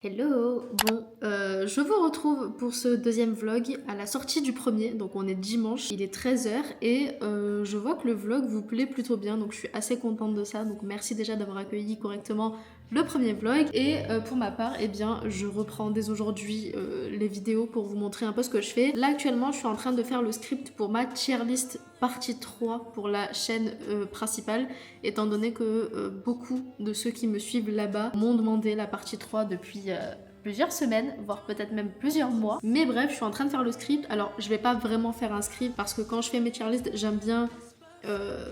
Hello! Bon, je vous retrouve pour ce deuxième vlog à la sortie du premier, donc on est dimanche, il est 13h et je vois que le vlog vous plaît plutôt bien, donc je suis assez contente de ça, donc merci déjà d'avoir accueilli correctement le premier vlog. Et pour ma part, eh bien, je reprends dès aujourd'hui les vidéos pour vous montrer un peu ce que je fais. Là actuellement, je suis en train de faire le script pour ma tier list partie 3 pour la chaîne principale, étant donné que beaucoup de ceux qui me suivent là-bas m'ont demandé la partie 3 depuis plusieurs semaines, voire peut-être même plusieurs mois. Mais bref, je suis en train de faire le script. Alors, je vais pas vraiment faire un script parce que quand je fais mes tier lists, j'aime bien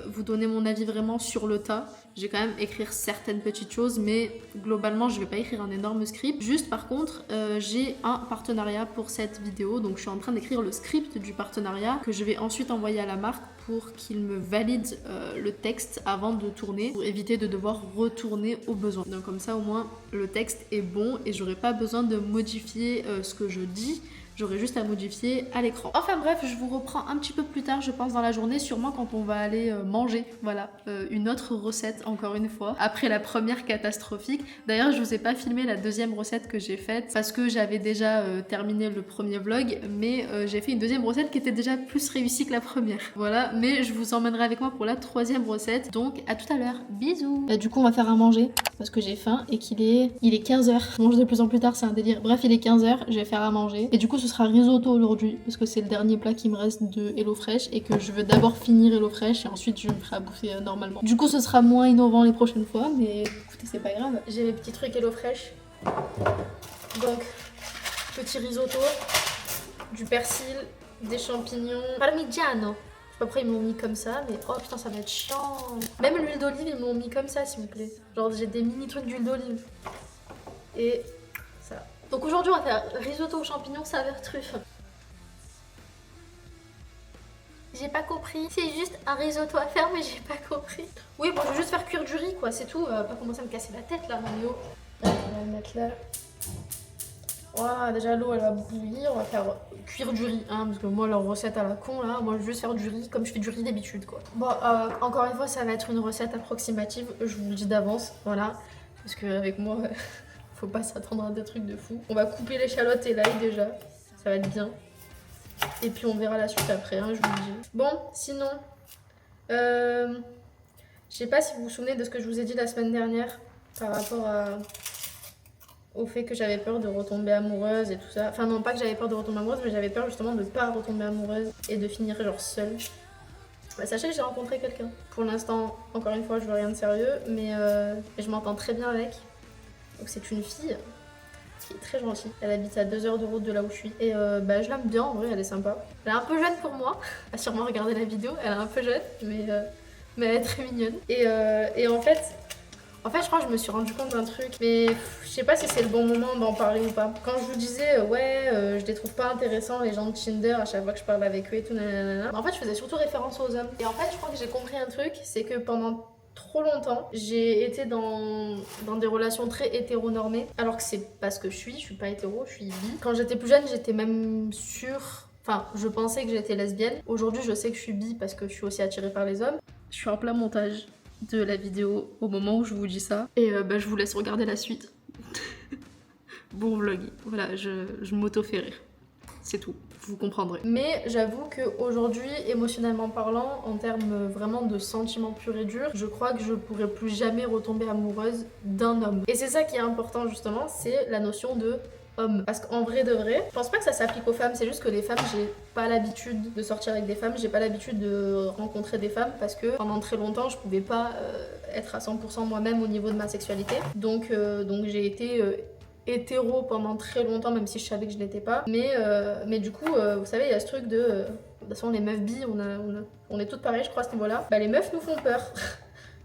vous donner mon avis vraiment sur le tas. Je vais quand même écrire certaines petites choses, mais globalement je vais pas écrire un énorme script. Juste par contre, j'ai un partenariat pour cette vidéo, donc je suis en train d'écrire le script du partenariat que je vais ensuite envoyer à la marque pour qu'il me valide le texte avant de tourner, pour éviter de devoir retourner au besoin. Donc comme ça au moins le texte est bon et j'aurai pas besoin de modifier ce que je dis. J'aurai juste à modifier à l'écran. Enfin bref, je vous reprends un petit peu plus tard, je pense dans la journée, sûrement quand on va aller manger. Voilà, une autre recette encore une fois, après la première catastrophique. D'ailleurs, je vous ai pas filmé la deuxième recette que j'ai faite parce que j'avais déjà terminé le premier vlog, mais j'ai fait une deuxième recette qui était déjà plus réussie que la première. Voilà, mais je vous emmènerai avec moi pour la troisième recette. Donc à tout à l'heure, bisous. Et du coup, on va faire à manger parce que j'ai faim et il est 15h. Je mange de plus en plus tard, c'est un délire. Bref, il est 15h, je vais faire à manger. Et du coup, ce sera risotto aujourd'hui parce que c'est le dernier plat qui me reste de HelloFresh et que je veux d'abord finir HelloFresh et ensuite je me ferai à bouffer normalement. Du coup, ce sera moins innovant les prochaines fois, mais écoutez, c'est pas grave. J'ai mes petits trucs HelloFresh. Donc, petit risotto, du persil, des champignons, parmigiano. Je sais pas pourquoi ils m'ont mis comme ça, mais oh putain, ça va être chiant. Même l'huile d'olive, ils m'ont mis comme ça, s'il vous plaît. Genre, j'ai des mini trucs d'huile d'olive. Et ça. Donc aujourd'hui, on va faire risotto aux champignons saveur truffe. J'ai pas compris. C'est juste un risotto à faire, mais j'ai pas compris. Oui, bon, je vais juste faire cuire du riz, quoi, c'est tout. Pas commencer à me casser la tête, là, Manéo. On va le mettre là. Voilà, déjà l'eau elle va bouillir, on va faire cuire du riz, hein, parce que moi leur recette à la con là, moi je veux juste faire du riz comme je fais du riz d'habitude quoi. Bon, encore une fois ça va être une recette approximative, je vous le dis d'avance, voilà, parce qu'avec moi faut pas s'attendre à des trucs de fou. On va couper l'échalote et l'ail déjà, ça va être bien, et puis on verra la suite après, hein, je vous le dis. Bon, sinon, je sais pas si vous vous souvenez de ce que je vous ai dit la semaine dernière par rapport au fait que j'avais peur de retomber amoureuse et tout ça. Enfin non, pas que j'avais peur de retomber amoureuse, mais j'avais peur justement de pas retomber amoureuse et de finir genre seule. Bah, sachez que j'ai rencontré quelqu'un. Pour l'instant, encore une fois, je veux rien de sérieux, mais je m'entends très bien avec. Donc c'est une fille qui est très gentille. Elle habite à 2 heures de route de là où je suis. Et bah, je l'aime bien, en vrai, elle est sympa. Elle est un peu jeune pour moi. Elle a sûrement regardé la vidéo, elle est un peu jeune, mais elle est très mignonne. Et en fait, je crois que je me suis rendu compte d'un truc, mais je sais pas si c'est le bon moment d'en parler ou pas. Quand je vous disais, je les trouve pas intéressants, les gens de Tinder, à chaque fois que je parle avec eux et tout, nanana. En fait, je faisais surtout référence aux hommes. Et en fait, je crois que j'ai compris un truc, c'est que pendant trop longtemps, j'ai été dans des relations très hétéronormées, alors que c'est pas ce que je suis pas hétéro, je suis bi. Quand j'étais plus jeune, j'étais même sûre. Enfin, je pensais que j'étais lesbienne. Aujourd'hui, je sais que je suis bi parce que je suis aussi attirée par les hommes. Je suis en plein montage de la vidéo au moment où je vous dis ça. Et je vous laisse regarder la suite. Bon vlog, voilà, je m'auto-fais rire. C'est tout, vous comprendrez. Mais j'avoue qu'aujourd'hui, émotionnellement parlant, en termes vraiment de sentiments purs et durs, je crois que je pourrais plus jamais retomber amoureuse d'un homme. Et c'est ça qui est important justement, c'est la notion de homme. Parce qu'en vrai de vrai, je pense pas que ça s'applique aux femmes, c'est juste que les femmes, j'ai pas l'habitude de sortir avec des femmes, j'ai pas l'habitude de rencontrer des femmes parce que pendant très longtemps, je pouvais pas être à 100% moi-même au niveau de ma sexualité. Donc j'ai été hétéro pendant très longtemps, même si je savais que je l'étais pas. Mais du coup, vous savez, il y a ce truc de... de toute façon, les meufs bi, on est toutes pareilles, je crois, à ce niveau-là. Bah, les meufs nous font peur.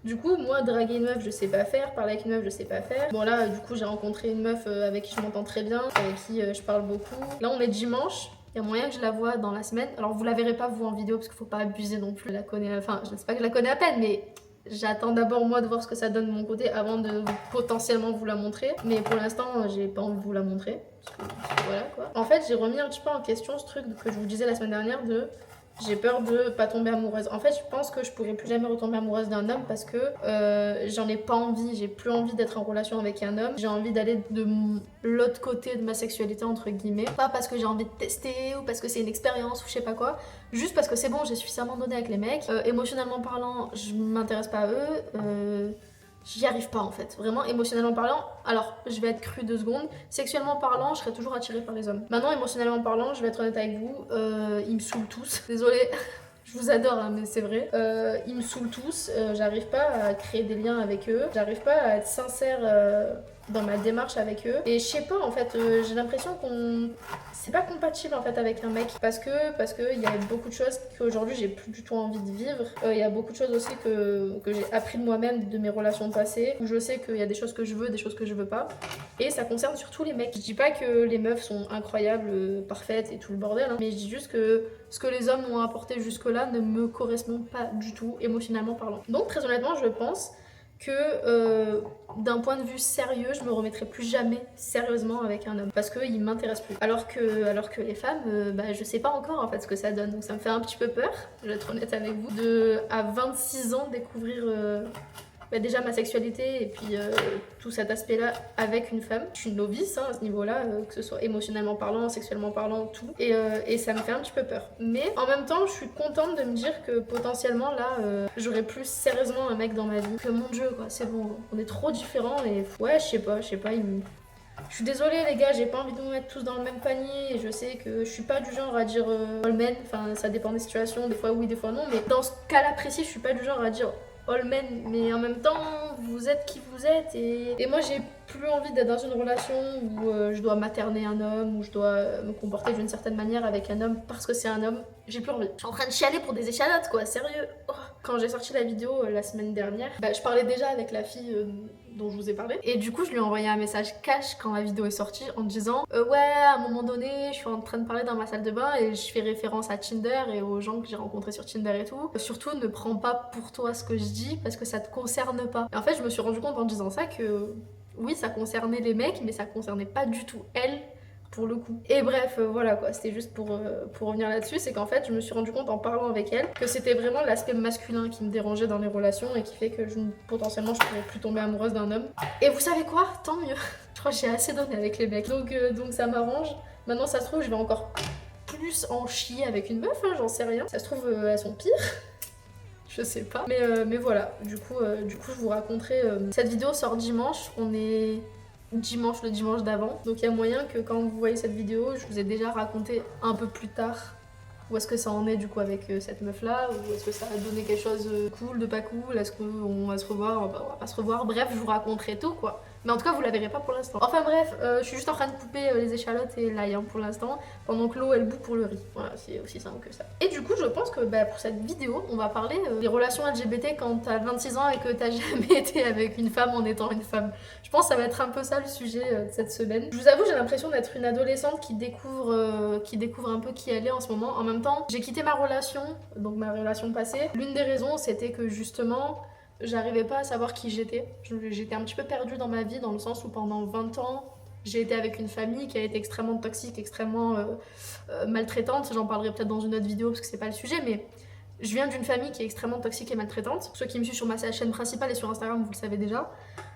Du coup, moi, draguer une meuf, je sais pas faire. Parler avec une meuf, je sais pas faire. Bon, là, du coup, j'ai rencontré une meuf avec qui je m'entends très bien, avec qui je parle beaucoup. Là, on est dimanche. Il y a moyen que je la vois dans la semaine. Alors, vous la verrez pas, vous, en vidéo, parce qu'il faut pas abuser non plus. Je la connais... Enfin, je sais pas que je la connais à peine, mais... J'attends d'abord moi de voir ce que ça donne de mon côté avant de potentiellement vous la montrer. Mais pour l'instant, j'ai pas envie de vous la montrer. Parce que voilà quoi. En fait, j'ai remis un petit peu en question ce truc que je vous disais la semaine dernière de J'ai peur de pas tomber amoureuse. En fait, je pense que je pourrais plus jamais retomber amoureuse d'un homme parce que j'en ai pas envie. J'ai plus envie d'être en relation avec un homme. J'ai envie d'aller de l'autre côté de ma sexualité, entre guillemets. Pas parce que j'ai envie de tester ou parce que c'est une expérience ou je sais pas quoi. Juste parce que c'est bon, j'ai suffisamment donné avec les mecs. Émotionnellement parlant, je m'intéresse pas à eux. J'y arrive pas en fait, vraiment émotionnellement parlant. Alors, je vais être crue 2 secondes. Sexuellement parlant, je serais toujours attirée par les hommes. Maintenant, émotionnellement parlant, je vais être honnête avec vous, ils me saoulent tous. Désolée, je vous adore, hein, mais c'est vrai. Ils me saoulent tous. J'arrive pas à créer des liens avec eux. J'arrive pas à être sincère dans ma démarche avec eux. Et je sais pas, en fait, j'ai l'impression qu'on c'est pas compatible en fait avec un mec parce que il y a beaucoup de choses qu'aujourd'hui j'ai plus du tout envie de vivre. Il y a beaucoup de choses aussi que j'ai appris de moi-même de mes relations passées où je sais qu'il y a des choses que je veux, des choses que je veux pas, et ça concerne surtout les mecs. Je dis pas que les meufs sont incroyables, parfaites et tout le bordel, hein, mais je dis juste que ce que les hommes m'ont apporté jusque là ne me correspond pas du tout émotionnellement parlant. Donc très honnêtement je pense que d'un point de vue sérieux, je me remettrai plus jamais sérieusement avec un homme parce qu'il m'intéresse plus. Alors que les femmes, je sais pas encore en fait ce que ça donne. Donc ça me fait un petit peu peur, je vais être honnête avec vous, de à 26 ans découvrir déjà ma sexualité et puis tout cet aspect-là avec une femme. Je suis une novice hein, à ce niveau-là, que ce soit émotionnellement parlant, sexuellement parlant, tout. Et ça me fait un petit peu peur. Mais en même temps, je suis contente de me dire que potentiellement là, j'aurai plus sérieusement un mec dans ma vie que mon Dieu, quoi. C'est bon, on est trop différents et ouais, je sais pas, je suis désolée les gars, j'ai pas envie de nous mettre tous dans le même panier et je sais que je suis pas du genre à dire all men, enfin ça dépend des situations, des fois oui, des fois non, mais dans ce cas-là précis, je suis pas du genre à dire all men, mais en même temps, vous êtes qui vous êtes et moi j'ai plus envie d'être dans une relation où je dois materner un homme, où je dois me comporter d'une certaine manière avec un homme parce que c'est un homme, j'ai plus envie. Je suis en train de chialer pour des échalotes quoi, sérieux. Oh. Quand j'ai sorti la vidéo la semaine dernière, je parlais déjà avec la fille dont je vous ai parlé. Et du coup, je lui ai envoyé un message cash quand la vidéo est sortie en disant ouais, à un moment donné, je suis en train de parler dans ma salle de bain et je fais référence à Tinder et aux gens que j'ai rencontrés sur Tinder et tout. Surtout, ne prends pas pour toi ce que je dis parce que ça te concerne pas. Et en fait, je me suis rendu compte en disant ça que oui, ça concernait les mecs, mais ça concernait pas du tout elle. Pour le coup. Et bref, voilà quoi, c'était juste pour revenir là-dessus, c'est qu'en fait, je me suis rendu compte en parlant avec elle que c'était vraiment l'aspect masculin qui me dérangeait dans les relations et qui fait que potentiellement je pourrais plus tomber amoureuse d'un homme. Et vous savez quoi? Tant mieux. Je crois que j'ai assez donné avec les mecs. Donc ça m'arrange. Maintenant, ça se trouve, je vais encore plus en chier avec une meuf, hein, j'en sais rien. Ça se trouve, elles sont pires. Je sais pas. Mais voilà, du coup, je vous raconterai. Cette vidéo sort dimanche, on est le dimanche d'avant. Donc il y a moyen que quand vous voyez cette vidéo, je vous ai déjà raconté un peu plus tard où est-ce que ça en est du coup avec cette meuf là, ou est-ce que ça a donné quelque chose de cool, de pas cool, est-ce qu'on va se revoir, on va pas se revoir, bref je vous raconterai tout quoi. Mais en tout cas vous la verrez pas pour l'instant. Enfin bref, je suis juste en train de couper les échalotes et l'ail pour l'instant, pendant que l'eau elle bout pour le riz. Voilà, c'est aussi simple que ça. Et du coup je pense que pour cette vidéo, on va parler des relations LGBT quand t'as 26 ans et que t'as jamais été avec une femme en étant une femme. Je pense que ça va être un peu ça le sujet de cette semaine. Je vous avoue, j'ai l'impression d'être une adolescente qui découvre un peu qui elle est en ce moment. En même temps, j'ai quitté ma relation, donc ma relation passée. L'une des raisons, c'était que justement, j'arrivais pas à savoir qui j'étais. J'étais un petit peu perdue dans ma vie, dans le sens où pendant 20 ans, j'ai été avec une famille qui a été extrêmement toxique, extrêmement maltraitante. J'en parlerai peut-être dans une autre vidéo parce que c'est pas le sujet, mais je viens d'une famille qui est extrêmement toxique et maltraitante. Ceux qui me suivent sur ma chaîne principale et sur Instagram, vous le savez déjà.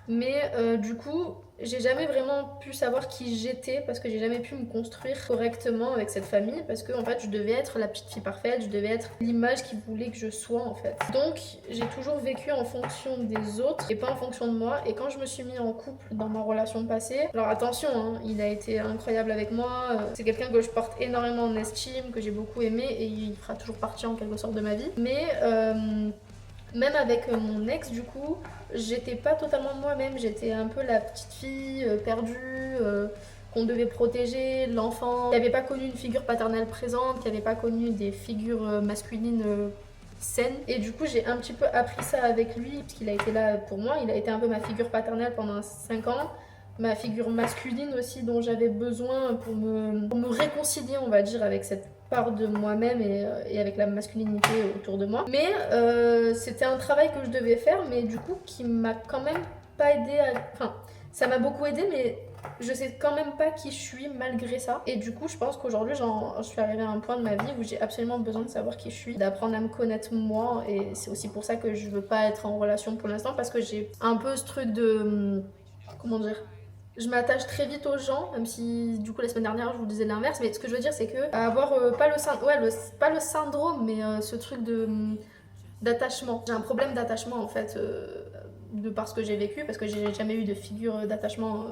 Mais du coup, j'ai jamais vraiment pu savoir qui j'étais parce que j'ai jamais pu me construire correctement avec cette famille parce que en fait, je devais être la petite fille parfaite, je devais être l'image qu'ils voulaient que je sois en fait. Donc, j'ai toujours vécu en fonction des autres et pas en fonction de moi. Et quand je me suis mis en couple dans ma relation passée, alors attention, hein, il a été incroyable avec moi. C'est quelqu'un que je porte énormément en estime, que j'ai beaucoup aimé et il fera toujours partie en quelque sorte de ma vie. Mais même avec mon ex, du coup, j'étais pas totalement moi-même. J'étais un peu la petite fille perdue, qu'on devait protéger, l'enfant qui avait pas connu une figure paternelle présente, qui avait pas connu des figures masculines saines. Et du coup, j'ai un petit peu appris ça avec lui, parce qu'il a été là pour moi. Il a été un peu ma figure paternelle pendant 5 ans. Ma figure masculine aussi, dont j'avais besoin pour me réconcilier, on va dire, avec cette part de moi-même et avec la masculinité autour de moi. Mais c'était un travail que je devais faire, mais du coup qui m'a quand même pas aidé à... Enfin, ça m'a beaucoup aidé, mais je sais quand même pas qui je suis malgré ça. Et du coup, je pense qu'aujourd'hui, je suis arrivée à un point de ma vie où j'ai absolument besoin de savoir qui je suis, d'apprendre à me connaître moi. Et c'est aussi pour ça que je veux pas être en relation pour l'instant, parce que j'ai un peu ce truc de... Comment dire, je m'attache très vite aux gens, même si du coup la semaine dernière je vous disais l'inverse, mais ce que je veux dire c'est que avoir pas le syndrome, pas le syndrome, mais ce truc de d'attachement. J'ai un problème d'attachement en fait, de par ce que j'ai vécu, parce que j'ai jamais eu de figure d'attachement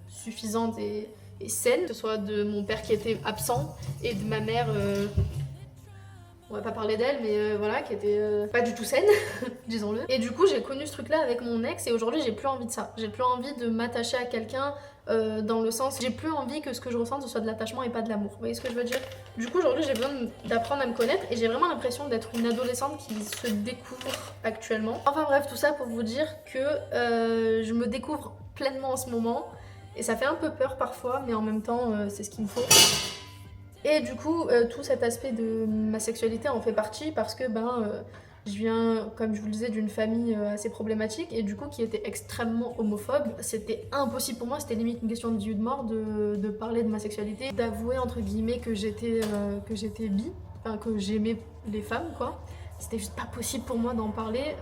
suffisante et saine, que ce soit de mon père qui était absent et de ma mère. On va pas parler d'elle, mais voilà, qui était pas du tout saine, disons-le. Et du coup, j'ai connu ce truc-là avec mon ex, et aujourd'hui, j'ai plus envie de ça. J'ai plus envie de m'attacher à quelqu'un dans le sens. J'ai plus envie que ce que je ressens ce soit de l'attachement et pas de l'amour. Vous voyez ce que je veux dire? Du coup, aujourd'hui, j'ai besoin d'apprendre à me connaître, et j'ai vraiment l'impression d'être une adolescente qui se découvre actuellement. Enfin bref, tout ça pour vous dire que je me découvre pleinement en ce moment, et ça fait un peu peur parfois, mais en même temps, c'est ce qu'il me faut. Et du coup, tout cet aspect de ma sexualité en fait partie parce que je viens, comme je vous le disais, d'une famille assez problématique et du coup qui était extrêmement homophobe. C'était impossible pour moi, c'était limite une question de vie ou de mort de parler de ma sexualité, d'avouer entre guillemets que j'étais bi, enfin que j'aimais les femmes quoi. C'était juste pas possible pour moi d'en parler,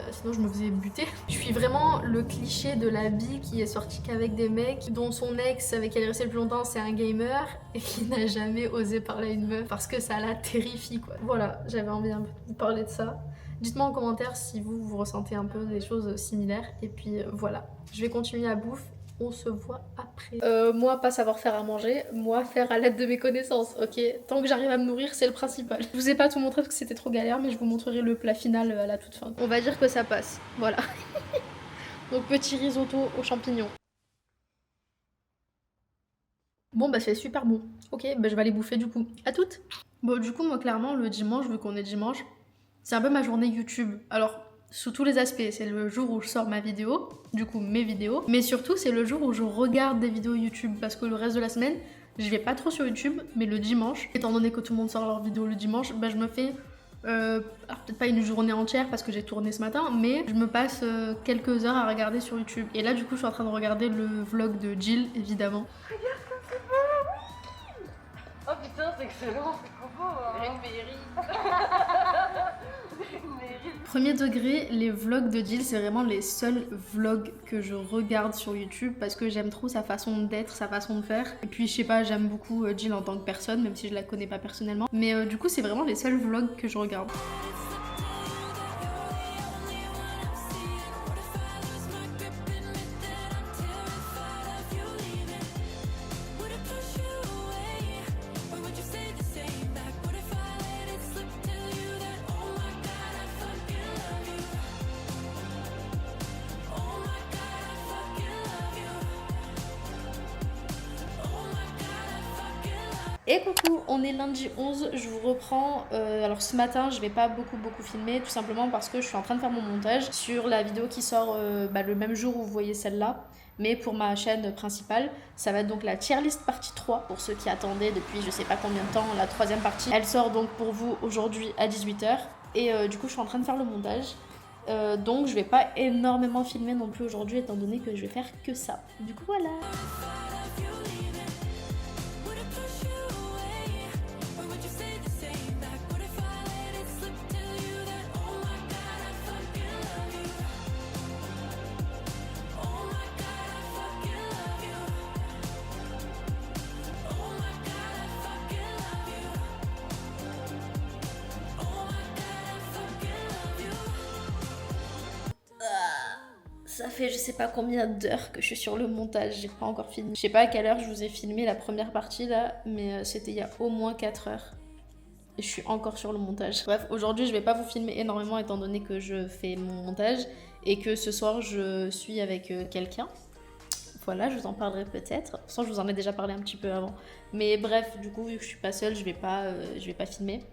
sinon je me faisais buter. Je suis vraiment le cliché de la bi qui est sortie qu'avec des mecs, dont son ex avec qui elle est restée le plus longtemps c'est un gamer, et qui n'a jamais osé parler à une meuf parce que ça la terrifie quoi. Voilà, j'avais envie un peu de vous parler de ça. Dites-moi en commentaire si vous ressentez un peu des choses similaires, et puis voilà. Je vais continuer à bouffe. On se voit après. Moi, pas savoir faire à manger, moi faire à l'aide de mes connaissances, ok? Tant que j'arrive à me nourrir, c'est le principal. Je vous ai pas tout montré parce que c'était trop galère, mais je vous montrerai le plat final à la toute fin. On va dire que ça passe, voilà. Donc petit risotto aux champignons. Bon bah c'est super bon. Ok, bah je vais aller bouffer du coup. À toutes. Bon du coup moi clairement le dimanche, vu qu'on est dimanche, c'est un peu ma journée YouTube. Alors sous tous les aspects, c'est le jour où je sors ma vidéo, du coup mes vidéos, mais surtout c'est le jour où je regarde des vidéos YouTube parce que le reste de la semaine, je vais pas trop sur YouTube, mais le dimanche, étant donné que tout le monde sort leurs vidéos le dimanche, bah je me fais alors peut-être pas une journée entière parce que j'ai tourné ce matin, mais je me passe quelques heures à regarder sur YouTube. Et là du coup je suis en train de regarder le vlog de Jill évidemment. Regarde comme c'est beau, oui. Oh putain c'est excellent, c'est trop beau hein. Premier degré, les vlogs de Jill, c'est vraiment les seuls vlogs que je regarde sur YouTube parce que j'aime trop sa façon d'être, sa façon de faire. Et puis je sais pas, j'aime beaucoup Jill en tant que personne, même si je la connais pas personnellement. Mais du coup, c'est vraiment les seuls vlogs que je regarde. Et coucou, on est lundi 11, je vous reprends. Alors ce matin, je vais pas beaucoup filmer, tout simplement parce que je suis en train de faire mon montage sur la vidéo qui sort le même jour où vous voyez celle-là. Mais pour ma chaîne principale, ça va être donc la tier list partie 3, pour ceux qui attendaient depuis je sais pas combien de temps la troisième partie. Elle sort donc pour vous aujourd'hui à 18h. Et du coup, je suis en train de faire le montage. Donc je vais pas énormément filmer non plus aujourd'hui, étant donné que je vais faire que ça. Du coup, voilà. Ça fait je sais pas combien d'heures que je suis sur le montage, j'ai pas encore fini. Je sais pas à quelle heure je vous ai filmé la première partie là, mais c'était il y a au moins 4 heures. Et je suis encore sur le montage. Bref, aujourd'hui je vais pas vous filmer énormément étant donné que je fais mon montage et que ce soir je suis avec quelqu'un. Voilà, je vous en parlerai peut-être. De toute façon, je vous en ai déjà parlé un petit peu avant. Mais bref, du coup, vu que je suis pas seule, je vais pas filmer.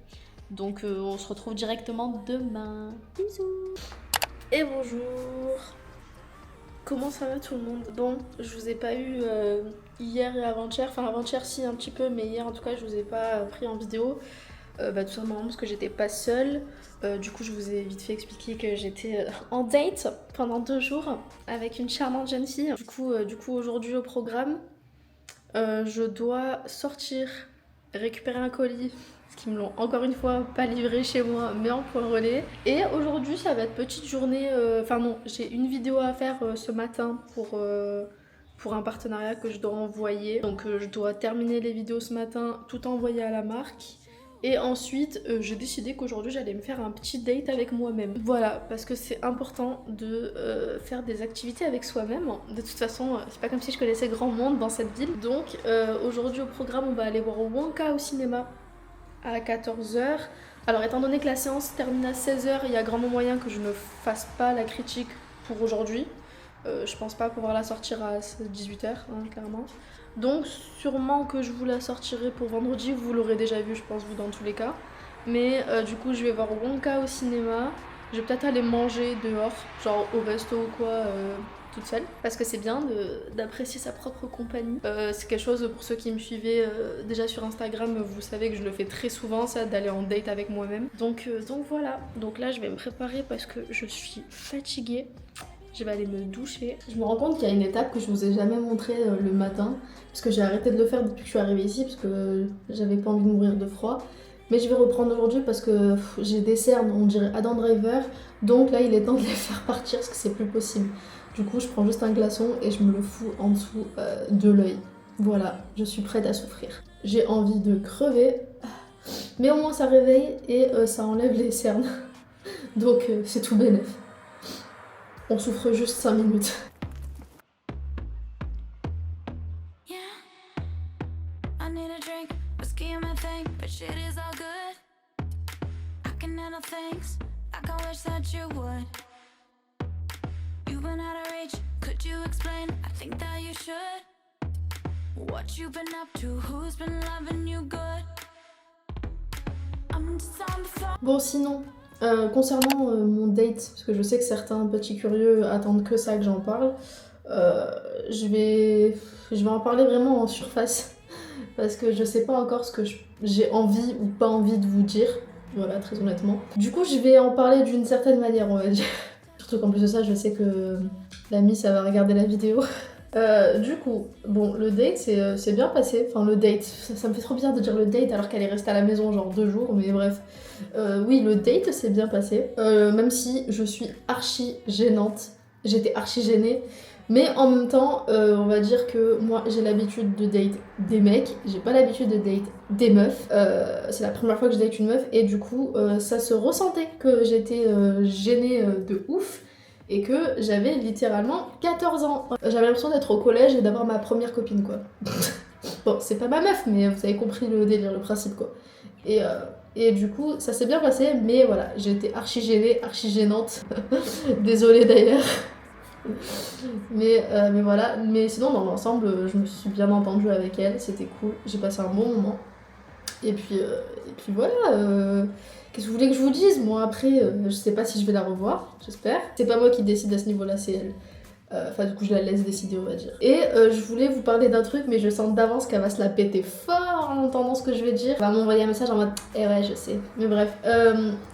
Donc on se retrouve directement demain. Bisous. Et bonjour. Comment ça va tout le monde? Bon, je vous ai pas eu hier et avant-hier, enfin avant-hier si un petit peu, mais hier en tout cas je vous ai pas pris en vidéo Tout simplement parce que j'étais pas seule. Du coup, je vous ai vite fait expliquer que j'étais en date pendant 2 jours avec une charmante jeune fille. Du coup aujourd'hui au programme, je dois sortir, récupérer un colis, parce qu'ils me l'ont encore une fois pas livré chez moi, mais en point relais. Et aujourd'hui, ça va être petite journée. Enfin non, j'ai une vidéo à faire ce matin pour un partenariat que je dois envoyer. Donc je dois terminer les vidéos ce matin, tout envoyer à la marque. Et ensuite, j'ai décidé qu'aujourd'hui j'allais me faire un petit date avec moi-même. Voilà, parce que c'est important de faire des activités avec soi-même. De toute façon, c'est pas comme si je connaissais grand monde dans cette ville. Donc aujourd'hui au programme, on va aller voir Wonka au cinéma à 14h. Alors étant donné que la séance termine à 16h, il y a grandement moyen que je ne fasse pas la critique pour aujourd'hui. Je pense pas pouvoir la sortir à 18h, hein, clairement. Donc sûrement que je vous la sortirai pour vendredi, vous l'aurez déjà vu je pense vous dans tous les cas. Mais du coup je vais voir Wonka au cinéma, je vais peut-être aller manger dehors, genre au resto ou quoi, toute seule. Parce que c'est bien d'apprécier sa propre compagnie. C'est quelque chose pour ceux qui me suivaient déjà sur Instagram, vous savez que je le fais très souvent ça, d'aller en date avec moi-même. Donc voilà, donc là je vais me préparer parce que je suis fatiguée. Je vais aller me doucher. Je me rends compte qu'il y a une étape que je vous ai jamais montrée le matin, parce que j'ai arrêté de le faire depuis que je suis arrivée ici, parce que j'avais pas envie de mourir de froid. Mais je vais reprendre aujourd'hui parce que j'ai des cernes, on dirait Adam Driver, donc là il est temps de les faire partir parce que c'est plus possible. Du coup je prends juste un glaçon et je me le fous en dessous de l'œil. Voilà, je suis prête à souffrir. J'ai envie de crever, mais au moins ça réveille et ça enlève les cernes. Donc c'est tout bénef. On souffre juste 5 minutes. Yeah, I need a drink, whiskey in my thing, but shit is all good. I can handle things like I wish that you would. You've been out of reach, could you explain? I think that you should. What you been up to, who's been loving you good? I'm just on the phone. Bon sinon, concernant mon date, parce que je sais que certains petits curieux attendent que ça que j'en parle, je vais en parler vraiment en surface parce que je sais pas encore ce que j'ai envie ou pas envie de vous dire, voilà, très honnêtement. Du coup je vais en parler d'une certaine manière, on va dire. Surtout qu'en plus de ça je sais que l'ami ça va regarder la vidéo. Du coup, bon, le date c'est bien passé. Enfin, le date, ça me fait trop bizarre de dire le date alors qu'elle est restée à la maison genre 2 jours, mais bref. Oui, le date s'est bien passé. Même si je suis archi gênante. J'étais archi gênée. Mais en même temps, on va dire que moi j'ai l'habitude de date des mecs, j'ai pas l'habitude de date des meufs. C'est la première fois que je date une meuf et du coup, ça se ressentait que j'étais gênée de ouf. Et que j'avais littéralement 14 ans. J'avais l'impression d'être au collège et d'avoir ma première copine, quoi. Bon, c'est pas ma meuf, mais vous avez compris le délire, le principe, quoi. Et du coup, ça s'est bien passé, mais voilà, j'ai été archi gênée, archi gênante. Désolée d'ailleurs. Mais voilà, mais sinon, dans l'ensemble, je me suis bien entendue avec elle, c'était cool, j'ai passé un bon moment. Et puis voilà, qu'est-ce que vous voulez que je vous dise? Moi après, je sais pas si je vais la revoir, j'espère. C'est pas moi qui décide à ce niveau-là, c'est elle. Enfin du coup je la laisse décider, on va dire. Et je voulais vous parler d'un truc, mais je sens d'avance qu'elle va se la péter fort en entendant ce que je vais dire. Elle va m'envoyer un message en mode « Eh ouais, je sais ». Mais bref,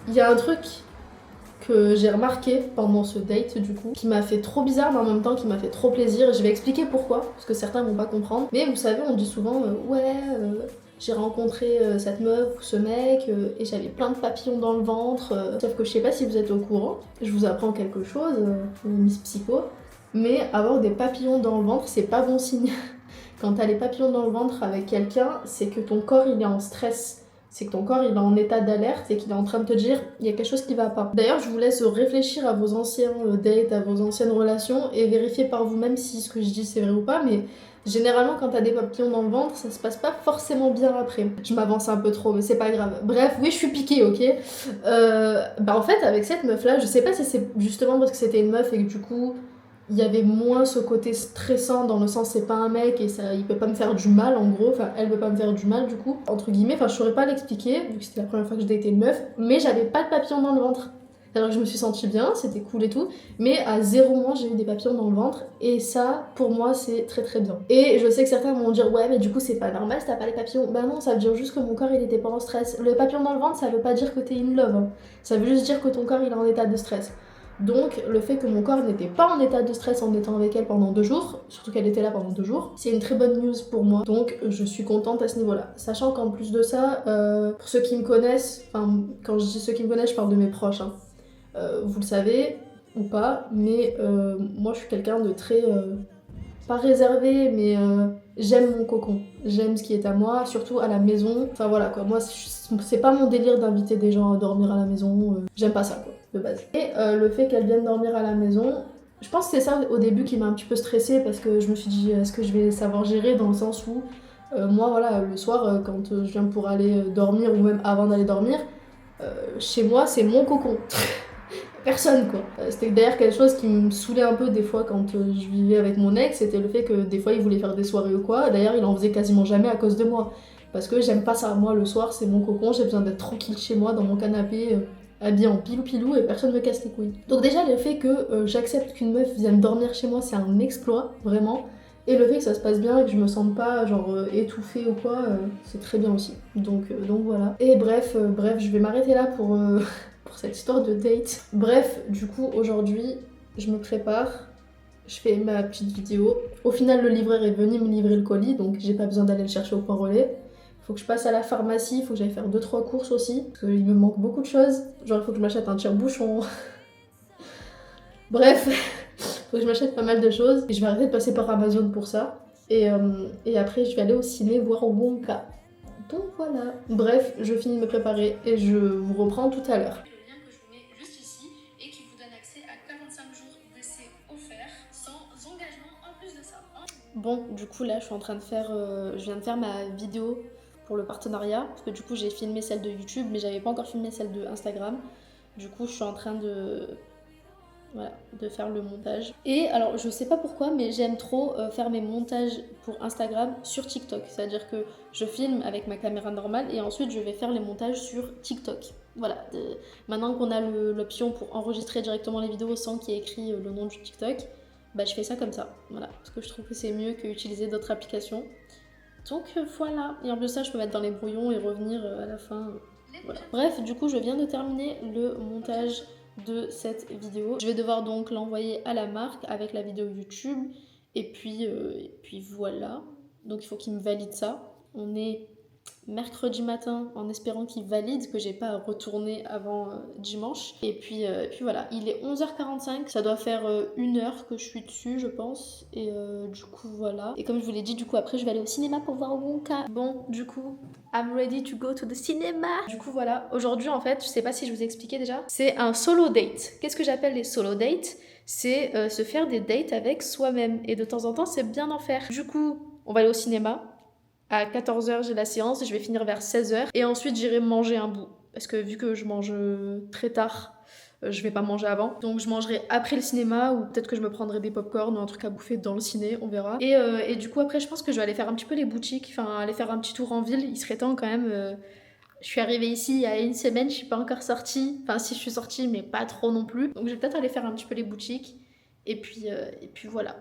il y a un truc que j'ai remarqué pendant ce date du coup, qui m'a fait trop bizarre mais en même temps qui m'a fait trop plaisir. Et je vais expliquer pourquoi, parce que certains vont pas comprendre. Mais vous savez, on dit souvent j'ai rencontré cette meuf ou ce mec et j'avais plein de papillons dans le ventre. Sauf que je sais pas si vous êtes au courant, je vous apprends quelque chose, Miss Psycho, mais avoir des papillons dans le ventre, c'est pas bon signe. Quand t'as les papillons dans le ventre avec quelqu'un, c'est que ton corps il est en stress. C'est que ton corps il est en état d'alerte et qu'il est en train de te dire il y a quelque chose qui va pas. D'ailleurs, je vous laisse réfléchir à vos anciens dates, à vos anciennes relations et vérifier par vous-même si ce que je dis c'est vrai ou pas, mais généralement quand t'as des papillons dans le ventre, ça se passe pas forcément bien après. Je m'avance un peu trop, mais c'est pas grave. Bref, oui je suis piquée, ok. En fait avec cette meuf là, je sais pas si c'est justement parce que c'était une meuf et que du coup il y avait moins ce côté stressant dans le sens c'est pas un mec et ça, il peut pas me faire du mal en gros, enfin elle peut pas me faire du mal du coup, entre guillemets, enfin je saurais pas l'expliquer vu que c'était la première fois que je datais une meuf, mais j'avais pas de papillon dans le ventre. Alors que je me suis sentie bien, c'était cool et tout, mais à 0 mois j'ai eu des papillons dans le ventre et ça pour moi c'est très très bien. Et je sais que certains vont dire ouais mais du coup c'est pas normal si t'as pas les papillons. Bah non, ça veut dire juste que mon corps il était pas en stress. Le papillon dans le ventre ça veut pas dire que t'es in love, hein. Ça veut juste dire que ton corps il est en état de stress. Donc le fait que mon corps n'était pas en état de stress en étant avec elle pendant 2 jours, surtout qu'elle était là pendant 2 jours, c'est une très bonne news pour moi. Donc je suis contente à ce niveau-là. Sachant qu'en plus de ça, pour ceux qui me connaissent, enfin quand je dis ceux qui me connaissent je parle de mes proches, hein. Vous le savez ou pas, mais moi je suis quelqu'un de très... pas réservé, mais j'aime mon cocon. J'aime ce qui est à moi, surtout à la maison. Enfin voilà quoi, moi c'est pas mon délire d'inviter des gens à dormir à la maison. J'aime pas ça quoi, de base. Et le fait qu'elle vienne dormir à la maison, je pense que c'est ça au début qui m'a un petit peu stressée parce que je me suis dit est-ce que je vais savoir gérer dans le sens où moi voilà, le soir quand je viens pour aller dormir ou même avant d'aller dormir, chez moi c'est mon cocon. Personne quoi. C'était d'ailleurs quelque chose qui me saoulait un peu des fois quand je vivais avec mon ex, c'était le fait que des fois il voulait faire des soirées ou quoi. D'ailleurs il en faisait quasiment jamais à cause de moi. Parce que j'aime pas ça. Moi le soir c'est mon cocon, j'ai besoin d'être tranquille chez moi dans mon canapé, habillée en pilou-pilou et personne me casse les couilles. Donc déjà le fait que j'accepte qu'une meuf vienne dormir chez moi c'est un exploit, vraiment. Et le fait que ça se passe bien et que je me sente pas genre étouffée ou quoi, c'est très bien aussi. Donc voilà. Et bref, je vais m'arrêter là pour cette histoire de date. Bref, du coup, aujourd'hui, je me prépare, je fais ma petite vidéo. Au final, le livreur est venu me livrer le colis, donc j'ai pas besoin d'aller le chercher au point relais. Faut que je passe à la pharmacie, faut que j'aille faire 2-3 courses aussi, parce qu'il me manque beaucoup de choses. Genre, il faut que je m'achète un tire-bouchon. Bref, faut que je m'achète pas mal de choses. Et je vais arrêter de passer par Amazon pour ça. Et après, je vais aller au ciné voir Wonka. Donc voilà. Bref, je finis de me préparer et je vous reprends tout à l'heure. Bon, du coup là je suis en train de faire, je viens de faire ma vidéo pour le partenariat, parce que du coup j'ai filmé celle de YouTube, mais j'avais pas encore filmé celle de Instagram. Du coup je suis en train de, voilà, de faire le montage. Et alors je sais pas pourquoi, mais j'aime trop faire mes montages pour Instagram sur TikTok. C'est-à-dire que je filme avec ma caméra normale et ensuite je vais faire les montages sur TikTok. Voilà, maintenant qu'on a l'option pour enregistrer directement les vidéos sans qu'il y ait écrit le nom du TikTok, bah je fais ça comme ça, voilà, parce que je trouve que c'est mieux qu'utiliser d'autres applications. Donc voilà, et en plus ça je peux mettre dans les brouillons et revenir à la fin, voilà. Bref, du coup je viens de terminer le montage de cette vidéo. Je vais devoir donc l'envoyer à la marque avec la vidéo YouTube, et puis voilà. Donc il faut qu'il me valide ça. On est mercredi matin en espérant qu'il valide, que j'ai pas à retourner avant dimanche. Et puis voilà, il est 11h45, ça doit faire 1 heure que je suis dessus je pense. Et du coup voilà. Et comme je vous l'ai dit, du coup après je vais aller au cinéma pour voir Wonka. Bon, du coup, I'm ready to go to the cinema. Du coup voilà, aujourd'hui en fait, je sais pas si je vous ai expliqué déjà, c'est un solo date. Qu'est-ce que j'appelle les solo dates? C'est se faire des dates avec soi-même. Et de temps en temps, c'est bien d'en faire. Du coup, on va aller au cinéma. À 14h, j'ai la séance, je vais finir vers 16h. Et ensuite, j'irai manger un bout. Parce que vu que je mange très tard, je vais pas manger avant. Donc je mangerai après le cinéma, ou peut-être que je me prendrai des pop-corn ou un truc à bouffer dans le ciné, on verra. Et du coup, après, je pense que je vais aller faire un petit peu les boutiques, enfin aller faire un petit tour en ville. Il serait temps quand même. Je suis arrivée ici il y a 1 semaine, je suis pas encore sortie. Enfin, si je suis sortie, mais pas trop non plus. Donc je vais peut-être aller faire un petit peu les boutiques. Et puis voilà.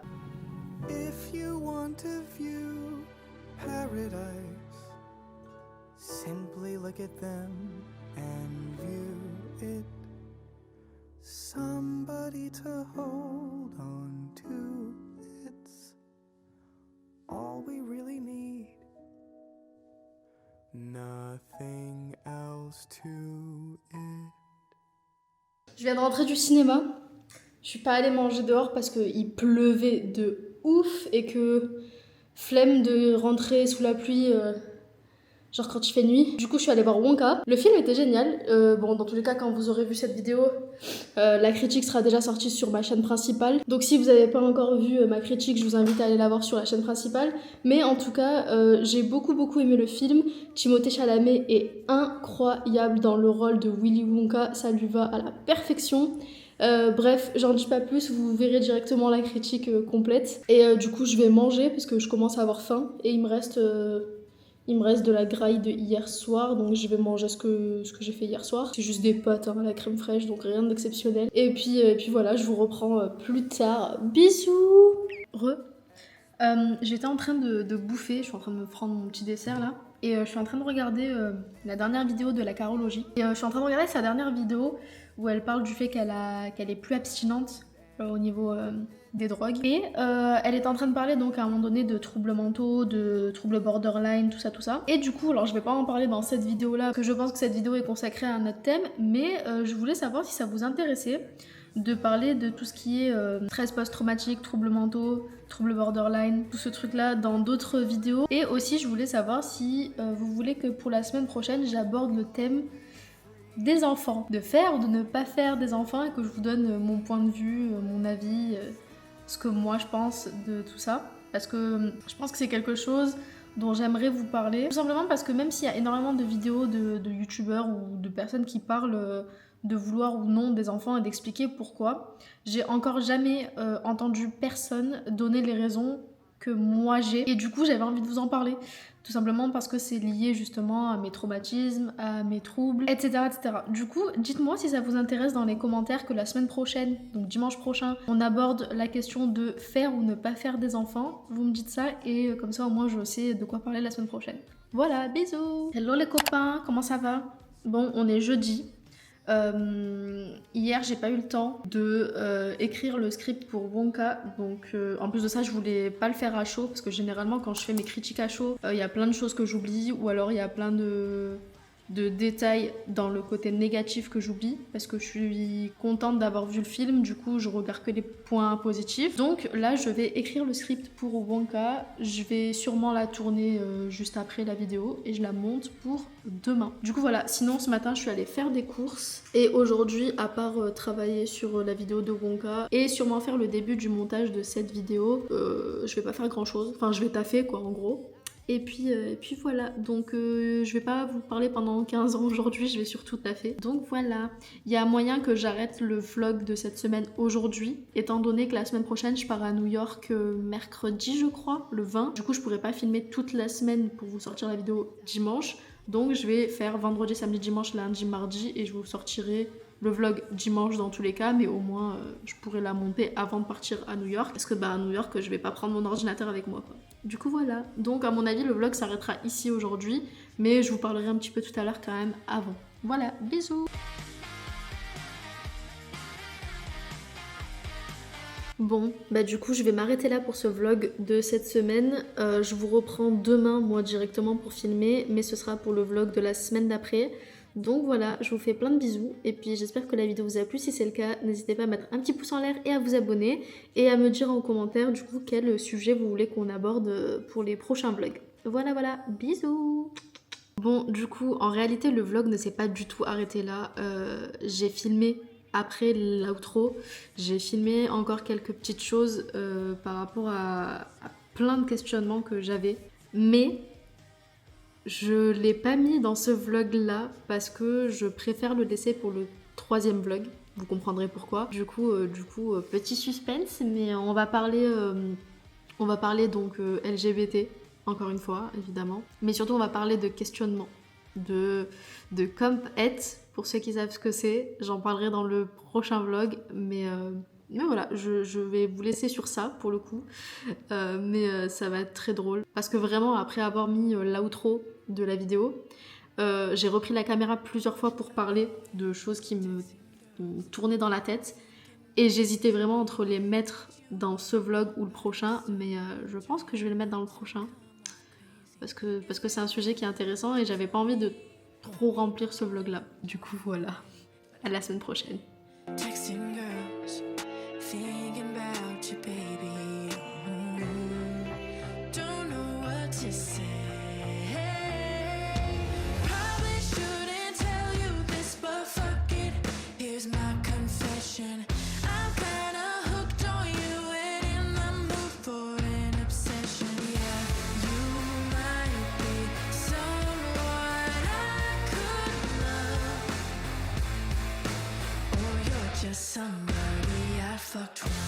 If you want to view paradise, simply look at them and view it. Somebody to hold on to, it's all we really need. Nothing else to it. Je viens de rentrer du cinéma. Je suis pas allée manger dehors parce qu'il pleuvait de ouf et que flemme de rentrer sous la pluie, genre quand il fait nuit. Du coup, je suis allée voir Wonka. Le film était génial. Bon, dans tous les cas, quand vous aurez vu cette vidéo, la critique sera déjà sortie sur ma chaîne principale. Donc si vous n'avez pas encore vu ma critique, je vous invite à aller la voir sur la chaîne principale. Mais en tout cas, j'ai beaucoup aimé le film. Timothée Chalamet est incroyable dans le rôle de Willy Wonka. Ça lui va à la perfection. Bref, j'en dis pas plus, vous verrez directement la critique complète. Et du coup, je vais manger parce que je commence à avoir faim. Et il me reste Il me reste de la graille de hier soir, donc je vais manger ce que j'ai fait hier soir. C'est juste des pâtes à la crème fraîche, donc rien d'exceptionnel. Et puis voilà, je vous reprends plus tard. Bisous. J'étais en train de bouffer, je suis en train de me prendre mon petit dessert là. Et je suis en train de regarder la dernière vidéo de la carologie. Et je suis en train de regarder sa dernière vidéo où elle parle du fait qu'elle est plus abstinente au niveau des drogues. Et elle est en train de parler donc à un moment donné de troubles mentaux, de troubles borderline, tout ça. Et du coup, alors je vais pas en parler dans cette vidéo là, que je pense que cette vidéo est consacrée à un autre thème, mais je voulais savoir si ça vous intéressait de parler de tout ce qui est stress post-traumatique, troubles mentaux, troubles borderline, tout ce truc là dans d'autres vidéos. Et aussi je voulais savoir si vous voulez que pour la semaine prochaine j'aborde le thème des enfants, de faire ou de ne pas faire des enfants, et que je vous donne mon point de vue, mon avis, ce que moi je pense de tout ça, parce que je pense que c'est quelque chose dont j'aimerais vous parler, tout simplement parce que même s'il y a énormément de vidéos de youtubeurs ou de personnes qui parlent de vouloir ou non des enfants et d'expliquer pourquoi, j'ai encore jamais entendu personne donner les raisons que moi j'ai, et du coup j'avais envie de vous en parler, tout simplement parce que c'est lié justement à mes traumatismes, à mes troubles, etc. Du coup, dites-moi si ça vous intéresse dans les commentaires que la semaine prochaine, donc dimanche prochain, on aborde la question de faire ou ne pas faire des enfants. Vous me dites ça et comme ça au moins je sais de quoi parler la semaine prochaine. Voilà, bisous. Hello les copains, comment ça va? Bon, on est jeudi. Hier j'ai pas eu le temps de écrire le script pour Wonka, donc en plus de ça je voulais pas le faire à chaud parce que généralement quand je fais mes critiques à chaud il y a plein de choses que j'oublie, ou alors il y a plein de détails dans le côté négatif que j'oublie parce que je suis contente d'avoir vu le film, du coup je regarde que les points positifs. Donc là je vais écrire le script pour Wonka, je vais sûrement la tourner juste après la vidéo et je la monte pour demain. Du coup voilà, sinon ce matin je suis allée faire des courses et aujourd'hui à part travailler sur la vidéo de Wonka et sûrement faire le début du montage de cette vidéo, je vais pas faire grand chose, enfin je vais taffer quoi en gros. Et puis voilà, donc je vais pas vous parler pendant 15 ans aujourd'hui, je vais surtout taffer. Donc voilà, il y a moyen que j'arrête le vlog de cette semaine aujourd'hui, étant donné que la semaine prochaine je pars à New York mercredi je crois, le 20. Du coup je pourrais pas filmer toute la semaine pour vous sortir la vidéo dimanche, donc je vais faire vendredi, samedi, dimanche, lundi, mardi, et je vous sortirai le vlog dimanche dans tous les cas, mais au moins je pourrais la monter avant de partir à New York, parce que à New York je vais pas prendre mon ordinateur avec moi quoi. Du coup voilà, donc à mon avis le vlog s'arrêtera ici aujourd'hui, mais je vous parlerai un petit peu tout à l'heure quand même avant. Voilà, bisous. Bon, bah du coup je vais m'arrêter là pour ce vlog de cette semaine. Je vous reprends demain moi directement pour filmer, mais ce sera pour le vlog de la semaine d'après. Donc voilà, je vous fais plein de bisous et puis j'espère que la vidéo vous a plu. Si c'est le cas, n'hésitez pas à mettre un petit pouce en l'air et à vous abonner et à me dire en commentaire du coup quel sujet vous voulez qu'on aborde pour les prochains vlogs. Voilà, bisous. Bon, du coup, en réalité, le vlog ne s'est pas du tout arrêté là. J'ai filmé après l'outro, j'ai filmé encore quelques petites choses par rapport à plein de questionnements que j'avais, mais je l'ai pas mis dans ce vlog là parce que je préfère le laisser pour le 3e vlog, vous comprendrez pourquoi. Du coup, petit suspense, mais on va parler donc LGBT, encore une fois évidemment, mais surtout on va parler de questionnement, de comp-et, pour ceux qui savent ce que c'est, j'en parlerai dans le prochain vlog, mais voilà, je vais vous laisser sur ça pour le coup, mais ça va être très drôle parce que vraiment après avoir mis l'outro de la vidéo, j'ai repris la caméra plusieurs fois pour parler de choses qui me tournaient dans la tête et j'hésitais vraiment entre les mettre dans ce vlog ou le prochain, mais je pense que je vais le mettre dans le prochain parce que c'est un sujet qui est intéressant et j'avais pas envie de trop remplir ce vlog là. Du coup voilà, à la semaine prochaine. Texting girls, thinking about you, baby. Don't know what to say. Probably shouldn't tell you this, but fuck it. Here's my confession. I'm kinda hooked on you and in the mood for an obsession. Yeah, you might be someone I could love, or you're just somebody I fucked with.